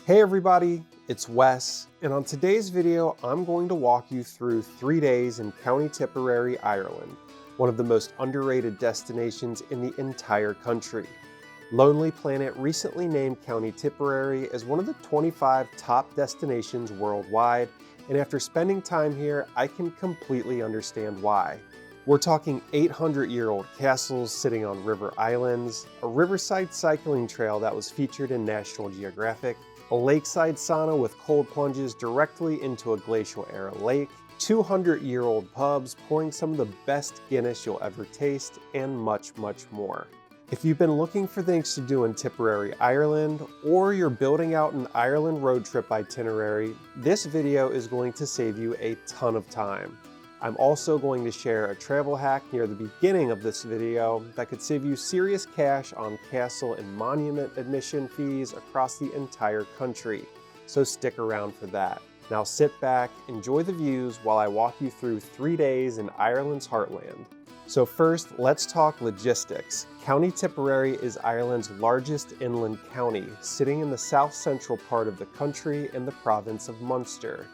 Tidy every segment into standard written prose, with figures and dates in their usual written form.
Hey everybody, it's Wes, and on today's video, I'm going to walk you through 3 days in County Tipperary, Ireland, one of the most underrated destinations in the entire country. Lonely Planet recently named County Tipperary as one of the 25 top destinations worldwide, and after spending time here, I can completely understand why. We're talking 800-year-old castles sitting on river islands, a riverside cycling trail that was featured in National Geographic, a lakeside sauna with cold plunges directly into a glacial-era lake, 200-year-old pubs pouring some of the best Guinness you'll ever taste, and much, much more. If you've been looking for things to do in Tipperary, Ireland, or you're building out an Ireland road trip itinerary, this video is going to save you a ton of time. I'm also going to share a travel hack near the beginning of this video that could save you serious cash on castle and monument admission fees across the entire country, so stick around for that. Now sit back, enjoy the views while I walk you through 3 days in Ireland's heartland. So first, let's talk logistics. County Tipperary is Ireland's largest inland county, sitting in the south-central part of the country in the province of Munster.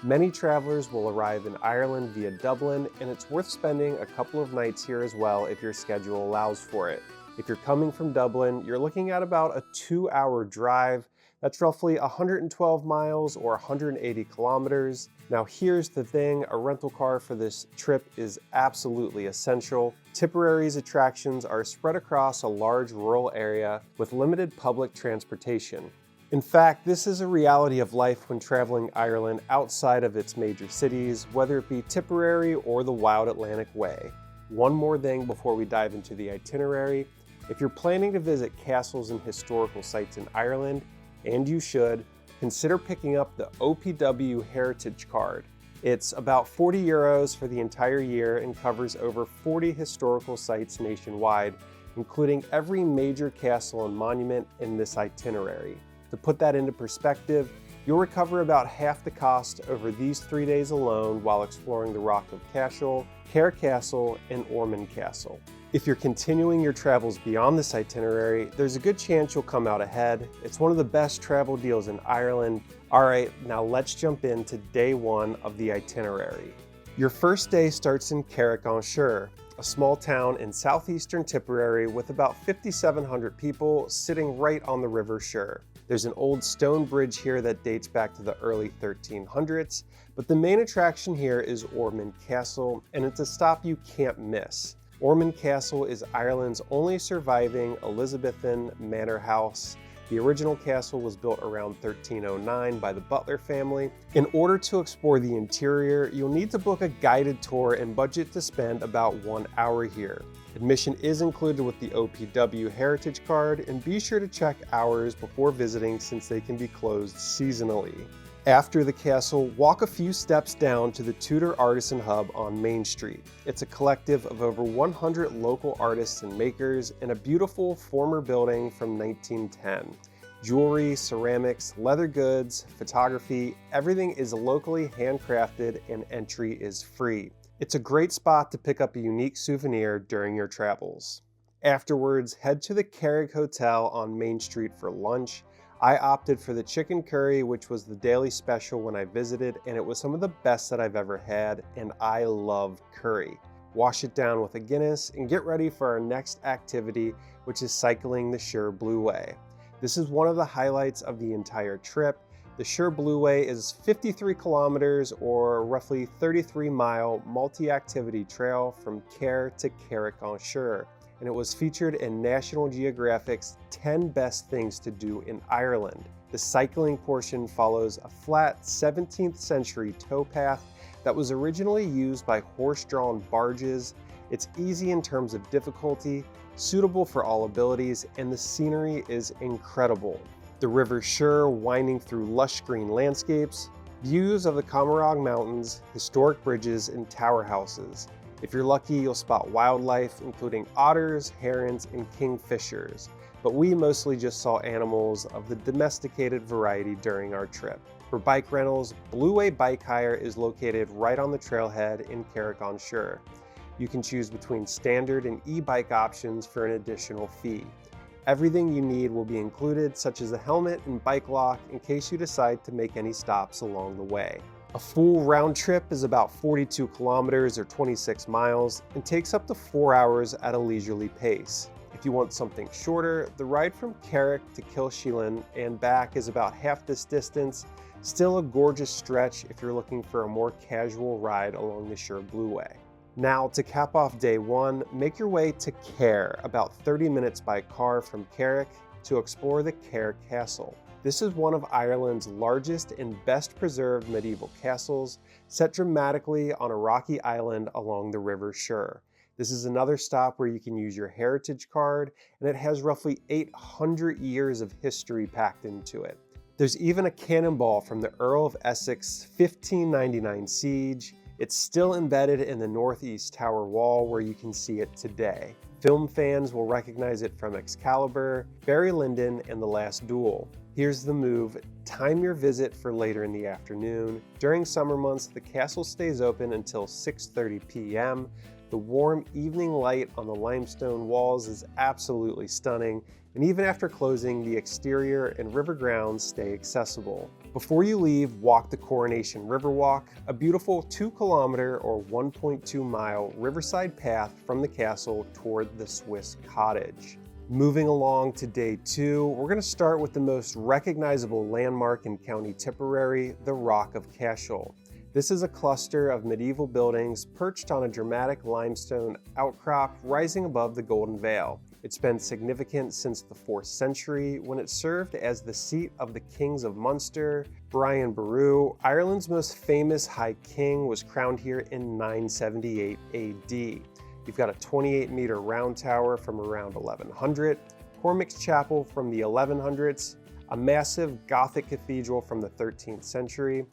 Many travelers will arrive in Ireland via Dublin, and it's worth spending a couple of nights here as well if your schedule allows for it. If you're coming from Dublin, you're looking at about a 2-hour drive. That's roughly 112 miles or 180 kilometers. Now here's the thing, a rental car for this trip is absolutely essential. Tipperary's attractions are spread across a large rural area with limited public transportation. In fact, this is a reality of life when traveling Ireland outside of its major cities, whether it be Tipperary or the Wild Atlantic Way. One more thing before we dive into the itinerary. If you're planning to visit castles and historical sites in Ireland, and you should, consider picking up the OPW Heritage Card. It's about 40 euros for the entire year and covers over 40 historical sites nationwide, including every major castle and monument in this itinerary. To put that into perspective, you'll recover about half the cost over these 3 days alone while exploring the Rock of Cashel, Cahir Castle, and Ormond Castle. If you're continuing your travels beyond this itinerary, there's a good chance you'll come out ahead. It's one of the best travel deals in Ireland. All right, now let's jump into day one of the itinerary. Your first day starts in Cahir, a small town in southeastern Tipperary with about 5,700 people sitting right on the River Suir. There's an old stone bridge here that dates back to the early 1300s, but the main attraction here is Ormond Castle, and it's a stop you can't miss. Ormond Castle is Ireland's only surviving Elizabethan manor house. The original castle was built around 1309 by the Butler family. In order to explore the interior, you'll need to book a guided tour and budget to spend about 1 hour here. Admission is included with the OPW Heritage Card, and be sure to check hours before visiting since they can be closed seasonally. After the castle, walk a few steps down to the Tudor Artisan Hub on Main Street. It's a collective of over 100 local artists and makers in a beautiful former building from 1910. Jewelry, ceramics, leather goods, photography, everything is locally handcrafted and entry is free. It's a great spot to pick up a unique souvenir during your travels. Afterwards, head to the Carrick Hotel on Main Street for lunch. I opted for the chicken curry, which was the daily special when I visited, and it was some of the best that I've ever had, and I love curry. Wash it down with a Guinness and get ready for our next activity, which is cycling the Suir Blueway. This is one of the highlights of the entire trip. The Suir Blueway is 53 kilometers or roughly 33-mile multi-activity trail from Cahir to Carrick-on-Suir, and it was featured in National Geographic's 10 Best Things to Do in Ireland. The cycling portion follows a flat 17th century towpath that was originally used by horse-drawn barges. It's easy in terms of difficulty, suitable for all abilities, and the scenery is incredible. The River Suir winding through lush green landscapes, views of the Camargue Mountains, historic bridges, and tower houses. If you're lucky, you'll spot wildlife, including otters, herons, and kingfishers, but we mostly just saw animals of the domesticated variety during our trip. For bike rentals, Blueway bike hire is located right on the trailhead in Carrick-on-Suir. You can choose between standard and e-bike options for an additional fee. Everything you need will be included, such as a helmet and bike lock in case you decide to make any stops along the way. A full round trip is about 42 kilometers or 26 miles and takes up to 4 hours at a leisurely pace. If you want something shorter, the ride from Carrick to Kilsheelan and back is about half this distance. Still a gorgeous stretch if you're looking for a more casual ride along the Suir Blueway. Now, to cap off day one, make your way to Cahir, about 30 minutes by car from Carrick, to explore the Cahir Castle. This is one of Ireland's largest and best preserved medieval castles, set dramatically on a rocky island along the River Suir. This is another stop where you can use your heritage card, and it has roughly 800 years of history packed into it. There's even a cannonball from the Earl of Essex 1599 siege. It's still embedded in the northeast tower wall where you can see it today. Film fans will recognize it from Excalibur, Barry Lyndon, and The Last Duel. Here's the move: time your visit for later in the afternoon. During summer months, the castle stays open until 6:30 p.m. The warm evening light on the limestone walls is absolutely stunning, and even after closing, the exterior and river grounds stay accessible. Before you leave, walk the Coronation River Walk, a beautiful 2-kilometer or 1.2-mile riverside path from the castle toward the Swiss cottage. Moving along to day two, we're going to start with the most recognizable landmark in County Tipperary, the Rock of Cashel. This is a cluster of medieval buildings perched on a dramatic limestone outcrop rising above the Golden Vale. It's been significant since the 4th century when it served as the seat of the kings of Munster. Brian Boru, Ireland's most famous High King, was crowned here in 978 AD. You've got a 28-meter round tower from around 1100, Cormac's Chapel from the 1100s, a massive Gothic cathedral from the 13th century.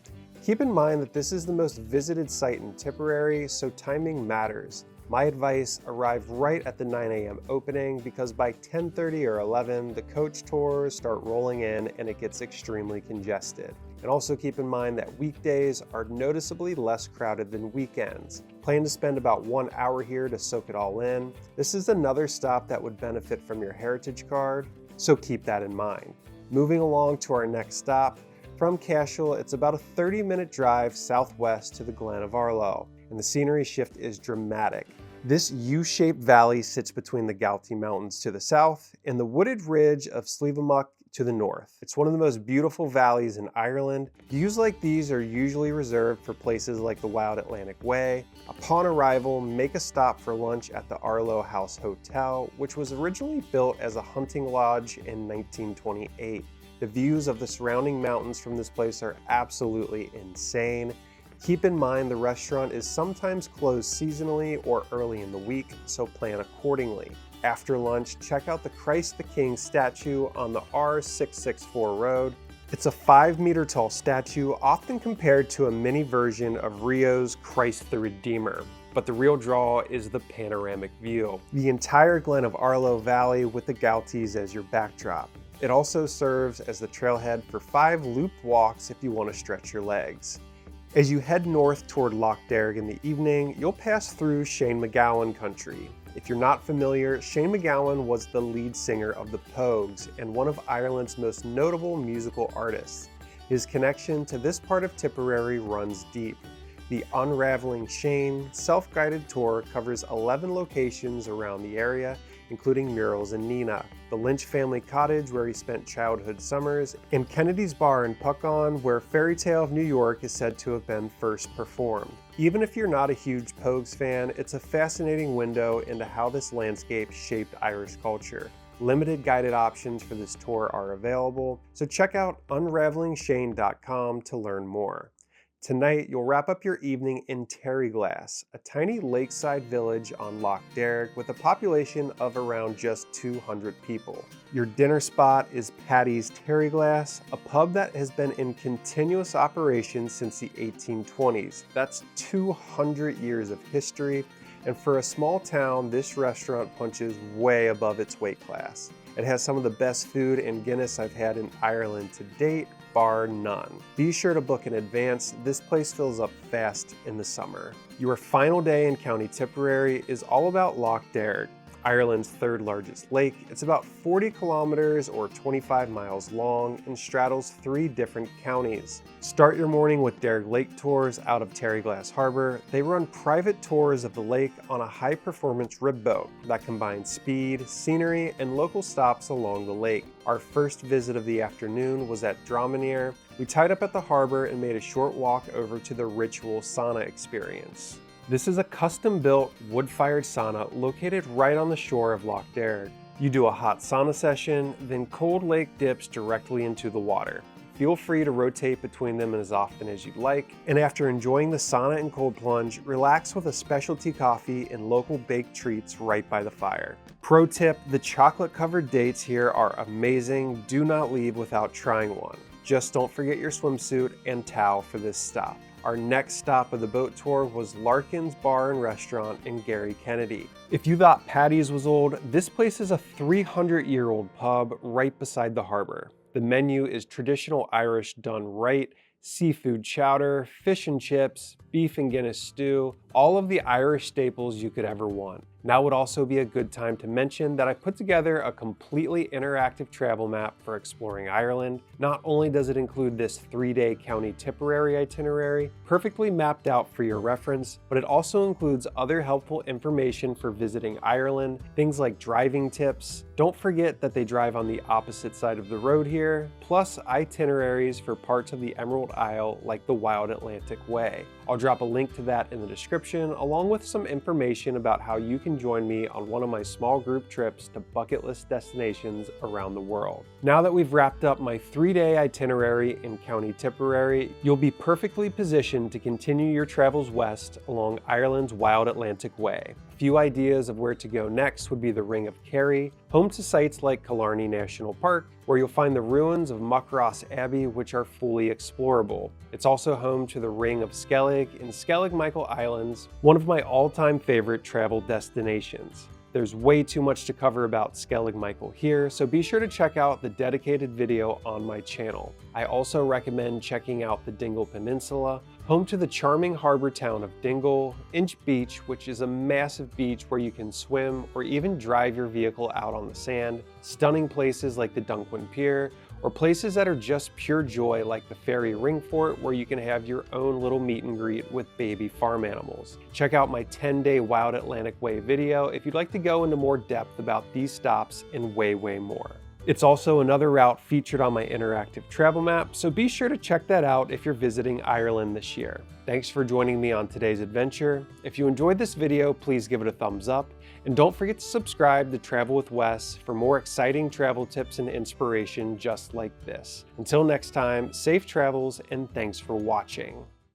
Keep in mind that this is the most visited site in Tipperary, so timing matters. My advice: arrive right at the 9 a.m. opening, because by 10:30 or 11, the coach tours start rolling in and it gets extremely congested. And also keep in mind that weekdays are noticeably less crowded than weekends. Plan to spend about 1 hour here to soak it all in. This is another stop that would benefit from your heritage card, so keep that in mind. Moving along to our next stop, from Cashel, it's about a 30-minute drive southwest to the Glen of Aherlow, and the scenery shift is dramatic. This U-shaped valley sits between the Galtee Mountains to the south and the wooded ridge of Slievemuck to the north. It's one of the most beautiful valleys in Ireland. Views like these are usually reserved for places like the Wild Atlantic Way. Upon arrival, make a stop for lunch at the Aherlow House Hotel, which was originally built as a hunting lodge in 1928. The views of the surrounding mountains from this place are absolutely insane. Keep in mind the restaurant is sometimes closed seasonally or early in the week, so plan accordingly. After lunch, check out the Christ the King statue on the R664 road. It's a 5-meter tall statue, often compared to a mini version of Rio's Christ the Redeemer. But the real draw is the panoramic view. The entire Glen of Aherlow Valley with the Galtees as your backdrop. It also serves as the trailhead for 5 looped walks if you want to stretch your legs. As you head north toward Lough Derg in the evening, you'll pass through Shane MacGowan country. If you're not familiar, Shane MacGowan was the lead singer of the Pogues and one of Ireland's most notable musical artists. His connection to this part of Tipperary runs deep. The Unraveling Shane self-guided tour covers 11 locations around the area, including murals in Nina, the Lynch family cottage where he spent childhood summers, and Kennedy's Bar in Puckon, where Fairy Tale of New York is said to have been first performed. Even if you're not a huge Pogues fan, it's a fascinating window into how this landscape shaped Irish culture. Limited guided options for this tour are available, so check out unravelingshane.com to learn more. Tonight, you'll wrap up your evening in Terryglass, a tiny lakeside village on Lough Derg with a population of around just 200 people. Your dinner spot is Paddy's Terryglass, a pub that has been in continuous operation since the 1820s. That's 200 years of history, and for a small town, this restaurant punches way above its weight class. It has some of the best food and Guinness I've had in Ireland to date, bar none. Be sure to book in advance. This place fills up fast in the summer. Your final day in County Tipperary is all about Lough Derg. Ireland's third largest lake. It's about 40 kilometers or 25 miles long and straddles 3 different counties. Start your morning with Derg Lake tours out of Terryglass Harbor. They run private tours of the lake on a high-performance rib boat that combines speed, scenery, and local stops along the lake. Our first visit of the afternoon was at Dromineer. We tied up at the harbor and made a short walk over to the ritual sauna experience. This is a custom-built, wood-fired sauna located right on the shore of Lough Derg. You do a hot sauna session, then cold lake dips directly into the water. Feel free to rotate between them as often as you'd like, and after enjoying the sauna and cold plunge, relax with a specialty coffee and local baked treats right by the fire. Pro tip, the chocolate-covered dates here are amazing. Do not leave without trying one. Just don't forget your swimsuit and towel for this stop. Our next stop of the boat tour was Larkin's Bar and Restaurant in Gary Kennedy. If you thought Paddy's was old, this place is a 300-year-old pub right beside the harbor. The menu is traditional Irish done right, seafood chowder, fish and chips, beef and Guinness stew, all of the Irish staples you could ever want. Now would also be a good time to mention that I put together a completely interactive travel map for exploring Ireland. Not only does it include this 3-day County Tipperary itinerary, perfectly mapped out for your reference, but it also includes other helpful information for visiting Ireland, things like driving tips. Don't forget that they drive on the opposite side of the road here, plus itineraries for parts of the Emerald Isle like the Wild Atlantic Way. I'll drop a link to that in the description, along with some information about how you can join me on one of my small group trips to bucket list destinations around the world. Now that we've wrapped up my 3-day itinerary in County Tipperary, you'll be perfectly positioned to continue your travels west along Ireland's Wild Atlantic Way. A few ideas of where to go next would be the Ring of Kerry, home to sites like Killarney National Park, where you'll find the ruins of Muckross Abbey, which are fully explorable. It's also home to the Ring of Skellig and Skellig Michael Islands, one of my all-time favorite travel destinations. There's way too much to cover about Skellig Michael here, so be sure to check out the dedicated video on my channel. I also recommend checking out the Dingle Peninsula, home to the charming harbor town of Dingle, Inch Beach, which is a massive beach where you can swim or even drive your vehicle out on the sand, stunning places like the Dunquin Pier, or places that are just pure joy like the Ferry Ring Fort, where you can have your own little meet and greet with baby farm animals. Check out my 10-day Wild Atlantic Way video if you'd like to go into more depth about these stops and way more. It's also another route featured on my interactive travel map, so be sure to check that out if you're visiting Ireland this year. Thanks for joining me on today's adventure. If you enjoyed this video, please give it a thumbs up, and don't forget to subscribe to Travel with Wes for more exciting travel tips and inspiration just like this. Until next time, safe travels and thanks for watching.